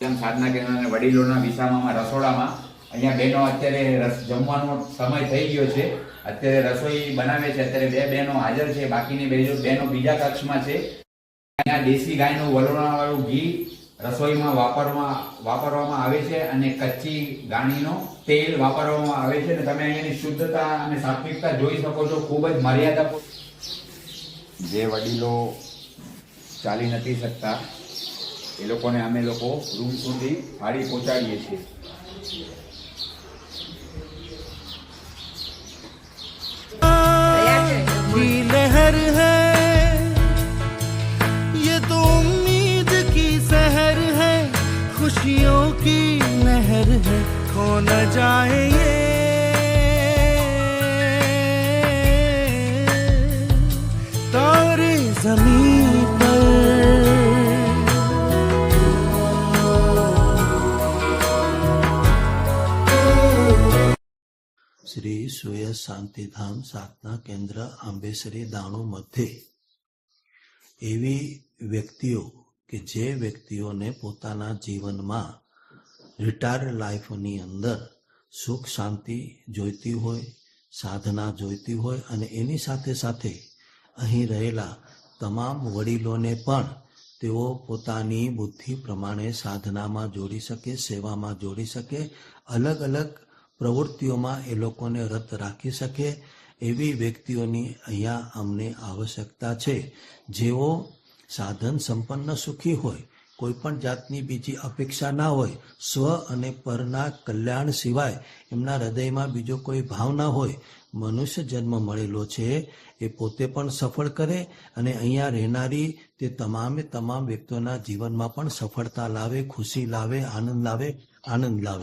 સાધના કેન્દ્ર અને વડીલોના વિસામામાં રસોડામાં અહીંયા બહેનો અત્યારે જમવાનો સમય થઈ ગયો છે. અત્યારે રસોઈ બનાવે છે. અત્યારે બે બહેનો હાજર છે, બાકીની બહેનો બીજા કક્ષમાં છે. અહીંયા દેશી ગાયનું વલોણાવાળું ઘી રસોઈમાં વાપરવામાં આવે છે અને કચ્ચી ગાણીનો તેલ વાપરવામાં આવે છે. અને તમે અહીંયાની શુદ્ધતા અને સાત્વિકતા જોઈ શકો છો. ખૂબ જ મર્યાદા. જે વડીલો ચાલી નથી શકતા એ લોકોને અમે લોકો રૂમ સુધી થાળી પહોંચાડીએ છીએ. की लहर है ये तो उम्मीद की सहर है, खुशियों की लहर है, खो न जाए ये तारे ज़मीन पर. श्री सूर्य शांतिधाम साधना केंद्र आंबेसरी दाणू मध्य एवी व्यक्तिओ के जे व्यक्तिओने पोताना जीवनमां रिटायर्ड लाइफनी अंदर सुख शांति जोईती होय, साधना जोईती होय अने एनी साथे साथे અહીં રહેલા તમામ વડીલોને પણ તેઓ પોતાની બુદ્ધિ પ્રમાણે સાધનામાં જોડી શકે, સેવામાં જોડી શકે, અલગ અલગ પ્રવૃત્તિઓમાં એ લોકોને રત રાખી શકે એવી વ્યક્તિઓની અહીંયા અમને આવશ્યકતા છે. જેઓ સાધન સંપન્ન સુખી હોય, કોઈ પણ જાતની બીજી અપેક્ષા ના હોય, સ્વ અને પરના કલ્યાણ સિવાય એમના હૃદયમાં બીજો કોઈ ભાવ ના હોય, મનુષ્ય જન્મ મળેલો છે એ પોતે પણ સફળ કરે અને અહીંયા રહેનારી તે તમામ વ્યક્તિઓના જીવનમાં પણ સફળતા લાવે, ખુશી લાવે, આનંદ લાવે.